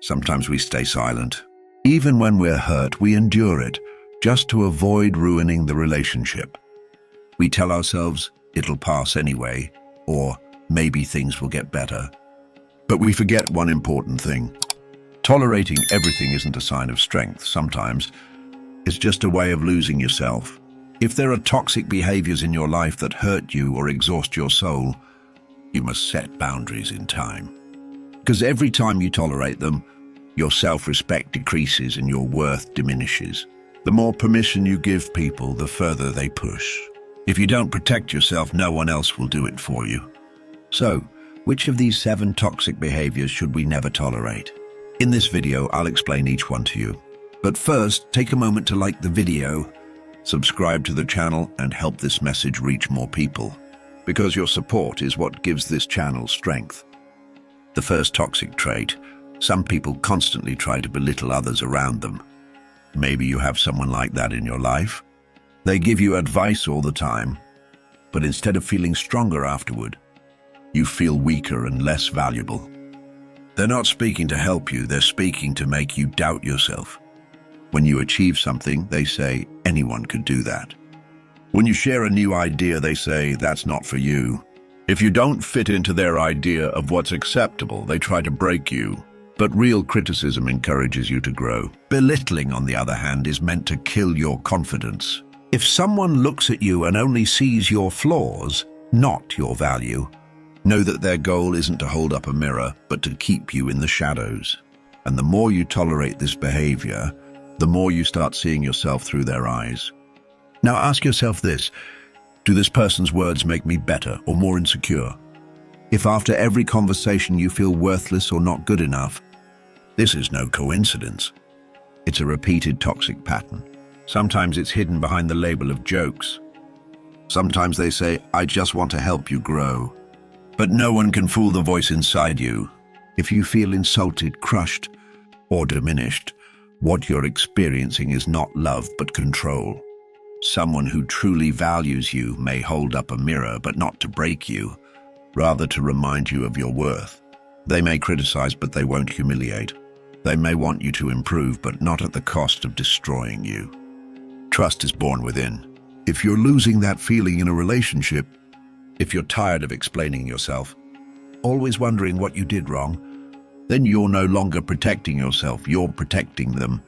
Sometimes we stay silent. Even when we're hurt, we endure it, just to avoid ruining the relationship. We tell ourselves it'll pass anyway, or maybe things will get better. But we forget one important thing. Tolerating everything isn't a sign of strength. Sometimes it's just a way of losing yourself. If there are toxic behaviors in your life that hurt you or exhaust your soul, you must set boundaries in time. Because every time you tolerate them, your self-respect decreases and your worth diminishes. The more permission you give people, the further they push. If you don't protect yourself, no one else will do it for you. So, which of these 7 toxic behaviors should we never tolerate? In this video, I'll explain each one to you. But first, take a moment to like the video, subscribe to the channel, and help this message reach more people. Because your support is what gives this channel strength. The first toxic trait: some people constantly try to belittle others around them. Maybe you have someone like that in your life. They give you advice all the time, but instead of feeling stronger afterward, you feel weaker and less valuable. They're not speaking to help you, they're speaking to make you doubt yourself. When you achieve something, they say, anyone could do that. When you share a new idea, they say, that's not for you. If you don't fit into their idea of what's acceptable, they try to break you. But real criticism encourages you to grow. Belittling, on the other hand, is meant to kill your confidence. If someone looks at you and only sees your flaws, not your value, know that their goal isn't to hold up a mirror, but to keep you in the shadows. And the more you tolerate this behavior, the more you start seeing yourself through their eyes. Now ask yourself this: do this person's words make me better or more insecure? If after every conversation you feel worthless or not good enough, this is no coincidence. It's a repeated toxic pattern. Sometimes it's hidden behind the label of jokes. Sometimes they say, I just want to help you grow. But no one can fool the voice inside you. If you feel insulted, crushed, or diminished, what you're experiencing is not love but control. Someone who truly values you may hold up a mirror, but not to break you, rather to remind you of your worth. They may criticize, but they won't humiliate. They may want you to improve, but not at the cost of destroying you. Trust is born within. If you're losing that feeling in a relationship, if you're tired of explaining yourself, always wondering what you did wrong, then you're no longer protecting yourself, you're protecting them.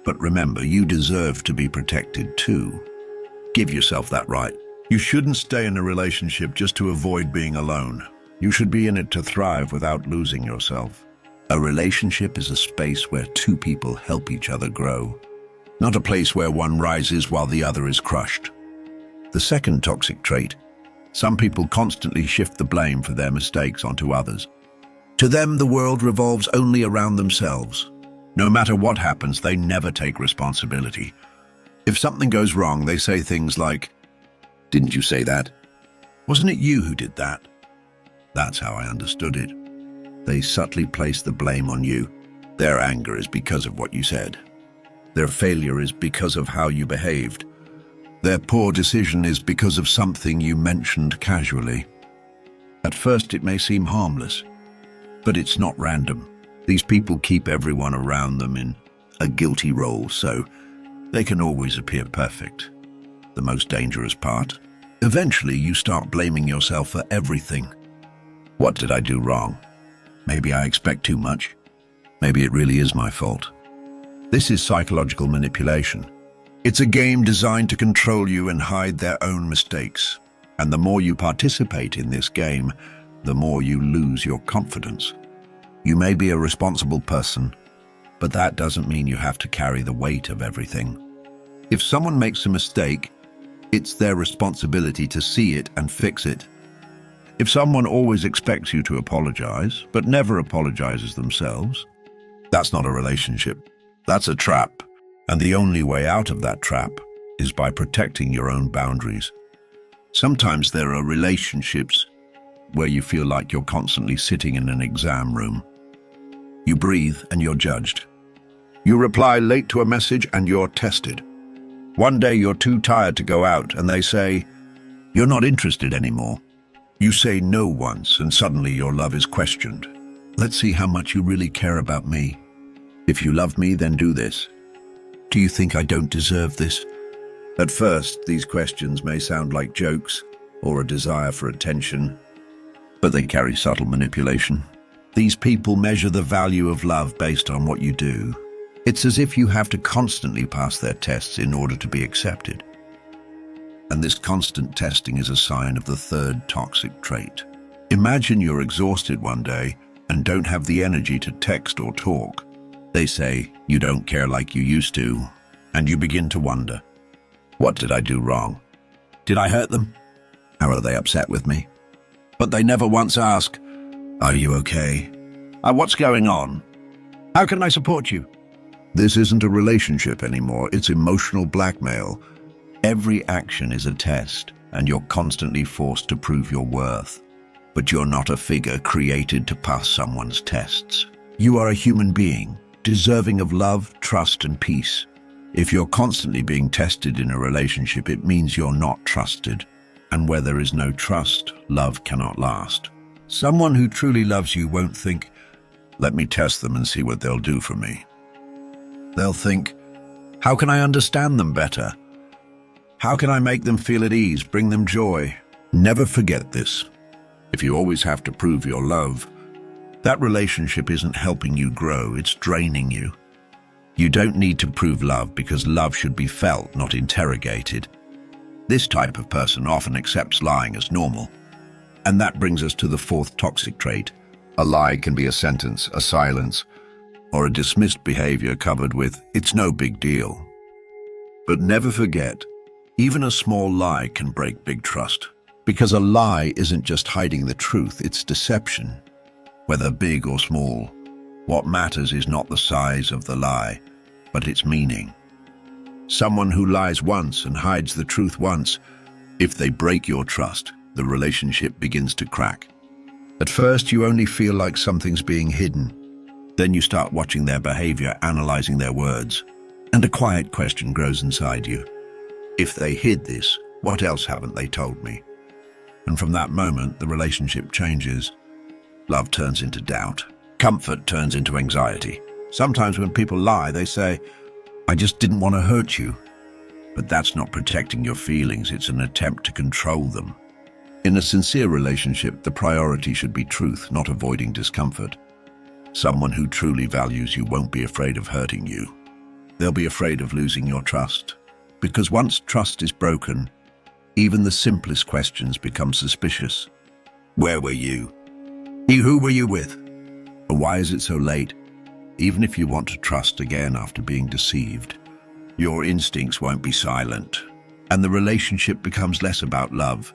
But remember, you deserve to be protected too. Give yourself that right. You shouldn't stay in a relationship just to avoid being alone. You should be in it to thrive without losing yourself. A relationship is a space where 2 people help each other grow, not a place where one rises while the other is crushed. The second toxic trait: some people constantly shift the blame for their mistakes onto others. To them, the world revolves only around themselves. No matter what happens, they never take responsibility. If something goes wrong, they say things like, "Didn't you say that? Wasn't it you who did that?" That's how I understood it. They subtly place the blame on you. Their anger is because of what you said. Their failure is because of how you behaved. Their poor decision is because of something you mentioned casually. At first it may seem harmless, but it's not random. These people keep everyone around them in a guilty role, so they can always appear perfect. The most dangerous part? Eventually you start blaming yourself for everything. What did I do wrong? Maybe I expect too much. Maybe it really is my fault. This is psychological manipulation. It's a game designed to control you and hide their own mistakes. And the more you participate in this game, the more you lose your confidence. You may be a responsible person, but that doesn't mean you have to carry the weight of everything. If someone makes a mistake, it's their responsibility to see it and fix it. If someone always expects you to apologize, but never apologizes themselves, that's not a relationship. That's a trap. And the only way out of that trap is by protecting your own boundaries. Sometimes there are relationships where you feel like you're constantly sitting in an exam room. You breathe and you're judged. You reply late to a message and you're tested. One day you're too tired to go out and they say, "You're not interested anymore." You say no once and suddenly your love is questioned. Let's see how much you really care about me. If you love me, then do this. Do you think I don't deserve this? At first, these questions may sound like jokes or a desire for attention, but they carry subtle manipulation. These people measure the value of love based on what you do. It's as if you have to constantly pass their tests in order to be accepted. And this constant testing is a sign of the third toxic trait. Imagine you're exhausted one day and don't have the energy to text or talk. They say, you don't care like you used to, and you begin to wonder, what did I do wrong? Did I hurt them? How are they upset with me? But they never once ask, are you okay? What's going on? How can I support you? This isn't a relationship anymore, it's emotional blackmail. Every action is a test, and you're constantly forced to prove your worth. But you're not a figure created to pass someone's tests. You are a human being, deserving of love, trust, and peace. If you're constantly being tested in a relationship, it means you're not trusted. And where there is no trust, love cannot last. Someone who truly loves you won't think, let me test them and see what they'll do for me. They'll think, how can I understand them better? How can I make them feel at ease, bring them joy? Never forget this. If you always have to prove your love, that relationship isn't helping you grow, it's draining you. You don't need to prove love because love should be felt, not interrogated. This type of person often accepts lying as normal. And that brings us to the fourth toxic trait. A lie can be a sentence, a silence, or a dismissed behavior covered with, it's no big deal. But never forget, even a small lie can break big trust. Because a lie isn't just hiding the truth, it's deception. Whether big or small, what matters is not the size of the lie, but its meaning. Someone who lies once and hides the truth once, if they break your trust, the relationship begins to crack. At first, you only feel like something's being hidden. Then you start watching their behavior, analyzing their words, and a quiet question grows inside you. If they hid this, what else haven't they told me? And from that moment, the relationship changes. Love turns into doubt. Comfort turns into anxiety. Sometimes when people lie, they say, I just didn't want to hurt you. But that's not protecting your feelings, it's an attempt to control them. In a sincere relationship, the priority should be truth, not avoiding discomfort. Someone who truly values you won't be afraid of hurting you. They'll be afraid of losing your trust. Because once trust is broken, even the simplest questions become suspicious. Where were you? Who were you with? Or why is it so late? Even if you want to trust again after being deceived, your instincts won't be silent, and the relationship becomes less about love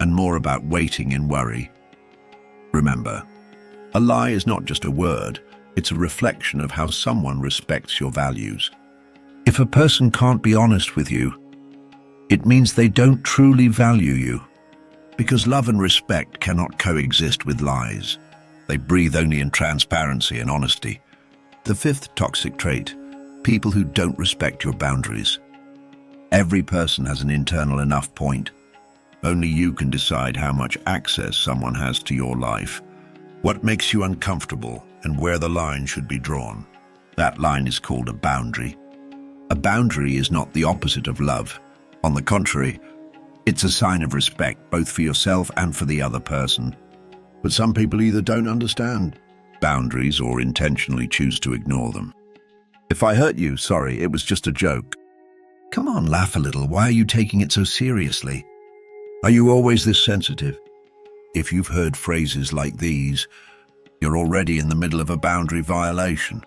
and more about waiting in worry. Remember, a lie is not just a word, it's a reflection of how someone respects your values. If a person can't be honest with you, it means they don't truly value you, because love and respect cannot coexist with lies. They breathe only in transparency and honesty. The fifth toxic trait, people who don't respect your boundaries. Every person has an internal enough point. Only you can decide how much access someone has to your life, what makes you uncomfortable, and where the line should be drawn. That line is called a boundary. A boundary is not the opposite of love. On the contrary, it's a sign of respect, both for yourself and for the other person. But some people either don't understand boundaries or intentionally choose to ignore them. If I hurt you, sorry, it was just a joke. Come on, laugh a little. Why are you taking it so seriously? Are you always this sensitive? If you've heard phrases like these, you're already in the middle of a boundary violation.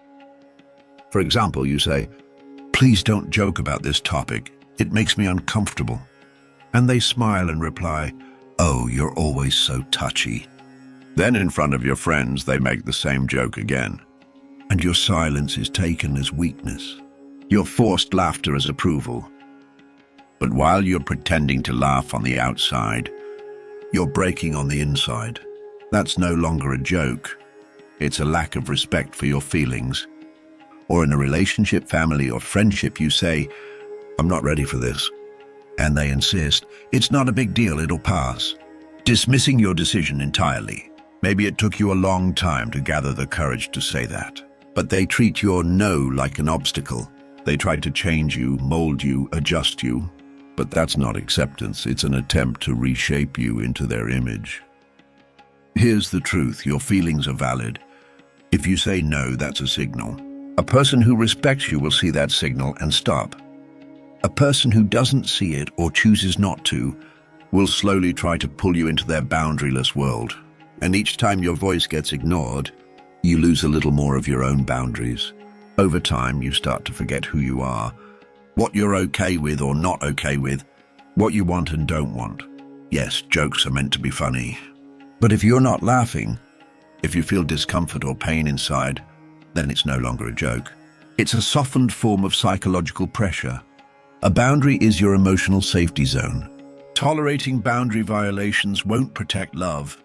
For example, you say, please don't joke about this topic. It makes me uncomfortable. And they smile and reply, oh, you're always so touchy. Then in front of your friends, they make the same joke again. And your silence is taken as weakness. Your forced laughter as approval. But while you're pretending to laugh on the outside, you're breaking on the inside. That's no longer a joke. It's a lack of respect for your feelings. Or in a relationship, family, or friendship, you say, I'm not ready for this. And they insist, it's not a big deal, it'll pass. Dismissing your decision entirely. Maybe it took you a long time to gather the courage to say that. but they treat your no like an obstacle. They try to change you, mold you, adjust you. But that's not acceptance. It's an attempt to reshape you into their image. Here's the truth. Your feelings are valid. If you say no, that's a signal. A person who respects you will see that signal and stop. A person who doesn't see it or chooses not to will slowly try to pull you into their boundaryless world. And each time your voice gets ignored, you lose a little more of your own boundaries. Over time, you start to forget who you are, what you're okay with or not okay with, what you want and don't want. Yes, jokes are meant to be funny. But if you're not laughing, if you feel discomfort or pain inside, then it's no longer a joke. It's a softened form of psychological pressure. A boundary is your emotional safety zone. Tolerating boundary violations won't protect love,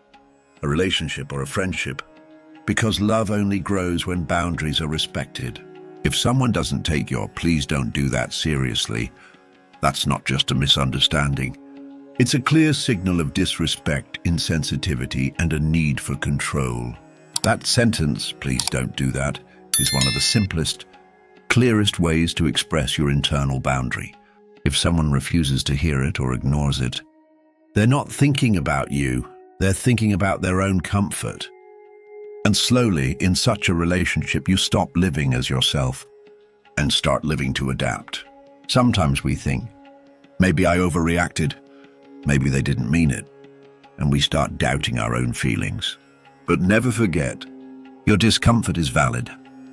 a relationship or a friendship, because love only grows when boundaries are respected. If someone doesn't take your "please don't do that" seriously, that's not just a misunderstanding. It's a clear signal of disrespect, insensitivity, and a need for control. That sentence, "please don't do that," is one of the simplest, clearest ways to express your internal boundary. If someone refuses to hear it or ignores it, they're not thinking about you, they're thinking about their own comfort. And slowly, in such a relationship, you stop living as yourself and start living to adapt. Sometimes we think, maybe I overreacted, maybe they didn't mean it, and we start doubting our own feelings. But never forget, your discomfort is valid.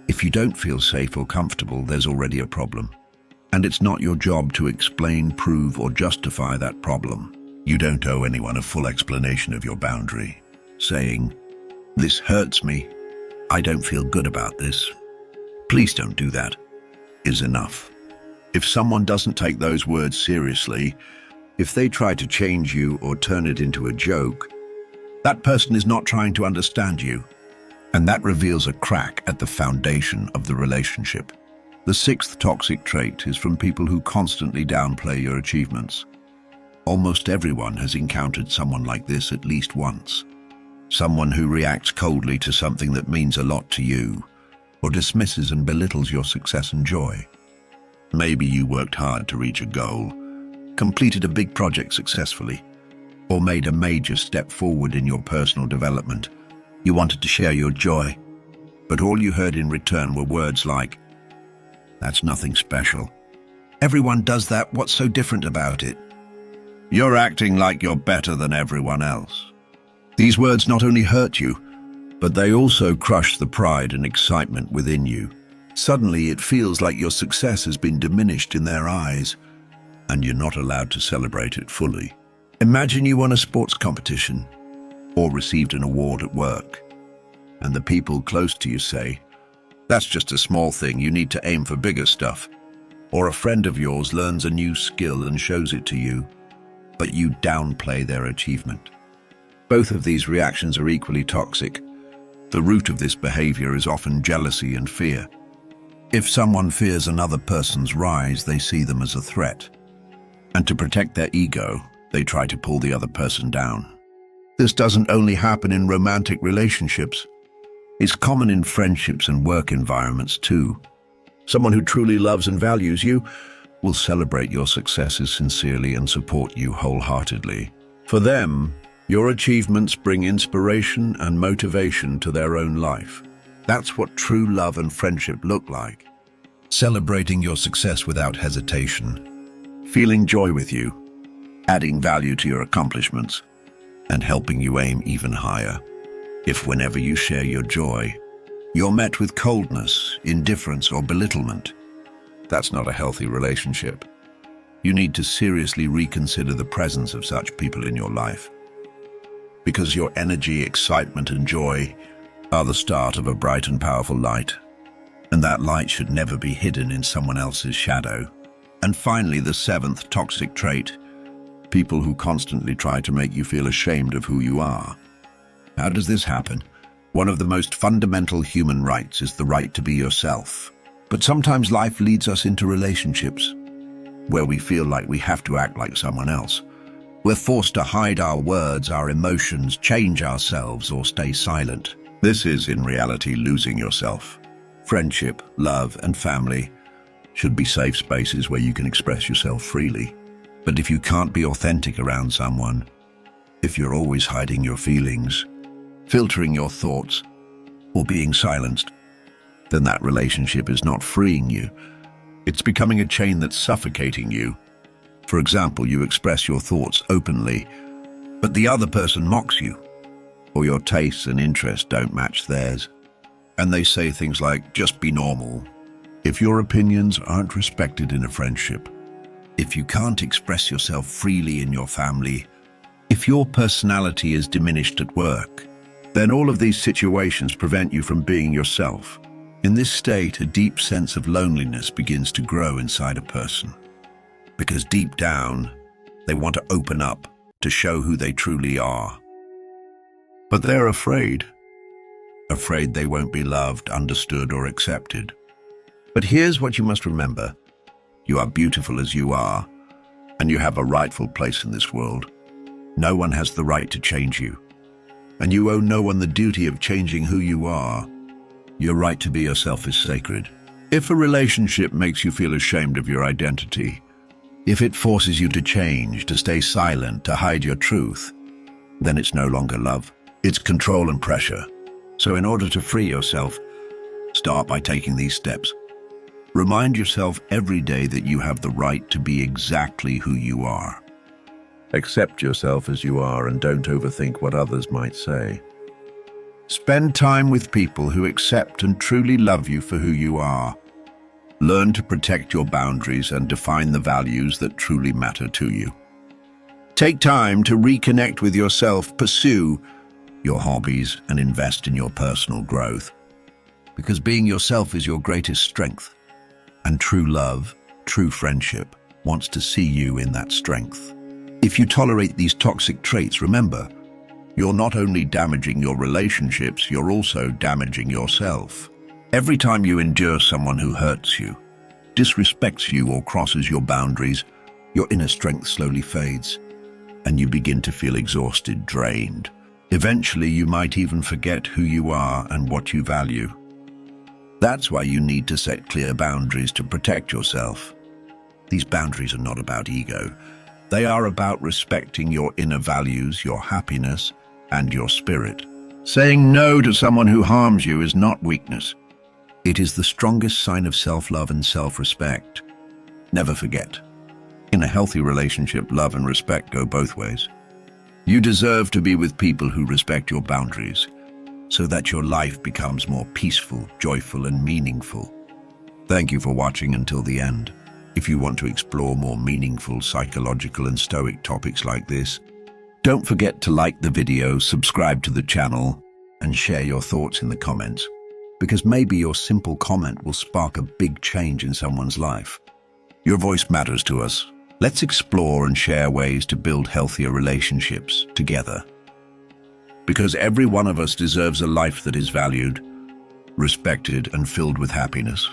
If you don't feel safe or comfortable, there's already a problem. And it's not your job to explain, prove, or justify that problem. You don't owe anyone a full explanation of your boundary. Saying, "This hurts me, I don't feel good about this, please don't do that," is enough. If someone doesn't take those words seriously, if they try to change you or turn it into a joke, that person is not trying to understand you. And that reveals a crack at the foundation of the relationship. The sixth toxic trait is from people who constantly downplay your achievements. Almost everyone has encountered someone like this at least once. Someone who reacts coldly to something that means a lot to you, or dismisses and belittles your success and joy. Maybe you worked hard to reach a goal, completed a big project successfully, or made a major step forward in your personal development. You wanted to share your joy, but all you heard in return were words like, "That's nothing special. Everyone does that, what's so different about it? You're acting like you're better than everyone else." These words not only hurt you, but they also crush the pride and excitement within you. Suddenly it feels like your success has been diminished in their eyes, and you're not allowed to celebrate it fully. Imagine you won a sports competition, or received an award at work, and the people close to you say, "That's just a small thing, you need to aim for bigger stuff." Or a friend of yours learns a new skill and shows it to you, but you downplay their achievement. Both of these reactions are equally toxic. The root of this behavior is often jealousy and fear. If someone fears another person's rise, they see them as a threat. And to protect their ego, they try to pull the other person down. This doesn't only happen in romantic relationships. It's common in friendships and work environments too. Someone who truly loves and values you will celebrate your successes sincerely and support you wholeheartedly. For them, your achievements bring inspiration and motivation to their own life. That's what true love and friendship look like. Celebrating your success without hesitation, feeling joy with you, adding value to your accomplishments, and helping you aim even higher. If whenever you share your joy, you're met with coldness, indifference, or belittlement, that's not a healthy relationship. You need to seriously reconsider the presence of such people in your life. Because your energy, excitement, and joy are the start of a bright and powerful light. And that light should never be hidden in someone else's shadow. And finally, the seventh toxic trait, people who constantly try to make you feel ashamed of who you are. How does this happen? One of the most fundamental human rights is the right to be yourself. But sometimes life leads us into relationships where we feel like we have to act like someone else. We're forced to hide our words, our emotions, change ourselves, or stay silent. This is, in reality, losing yourself. Friendship, love, and family should be safe spaces where you can express yourself freely. But if you can't be authentic around someone, if you're always hiding your feelings, filtering your thoughts, or being silenced, then that relationship is not freeing you. It's becoming a chain that's suffocating you. For example, you express your thoughts openly, but the other person mocks you, or your tastes and interests don't match theirs. And they say things like, just be normal. If your opinions aren't respected in a friendship, if you can't express yourself freely in your family, if your personality is diminished at work, then all of these situations prevent you from being yourself. In this state, a deep sense of loneliness begins to grow inside a person. Because deep down, they want to open up, to show who they truly are. But they're afraid they won't be loved, understood, or accepted. But here's what you must remember. You are beautiful as you are, and you have a rightful place in this world. No one has the right to change you, and you owe no one the duty of changing who you are. Your right to be yourself is sacred. If a relationship makes you feel ashamed of your identity, if it forces you to change, to stay silent, to hide your truth, then it's no longer love. It's control and pressure. So in order to free yourself, start by taking these steps. Remind yourself every day that you have the right to be exactly who you are. Accept yourself as you are and don't overthink what others might say. Spend time with people who accept and truly love you for who you are. Learn to protect your boundaries and define the values that truly matter to you. Take time to reconnect with yourself, pursue your hobbies, and invest in your personal growth. Because being yourself is your greatest strength. And true love, true friendship, wants to see you in that strength. If you tolerate these toxic traits, remember, you're not only damaging your relationships, you're also damaging yourself. Every time you endure someone who hurts you, disrespects you, or crosses your boundaries, your inner strength slowly fades, and you begin to feel exhausted, drained. Eventually, you might even forget who you are and what you value. That's why you need to set clear boundaries to protect yourself. These boundaries are not about ego. They are about respecting your inner values, your happiness, and your spirit. Saying no to someone who harms you is not weakness. It is the strongest sign of self-love and self-respect. Never forget, in a healthy relationship, love and respect go both ways. You deserve to be with people who respect your boundaries, so that your life becomes more peaceful, joyful, and meaningful. Thank you for watching until the end. If you want to explore more meaningful, psychological, and stoic topics like this, don't forget to like the video, subscribe to the channel, and share your thoughts in the comments, because maybe your simple comment will spark a big change in someone's life. Your voice matters to us. Let's explore and share ways to build healthier relationships together. Because every one of us deserves a life that is valued, respected, and filled with happiness.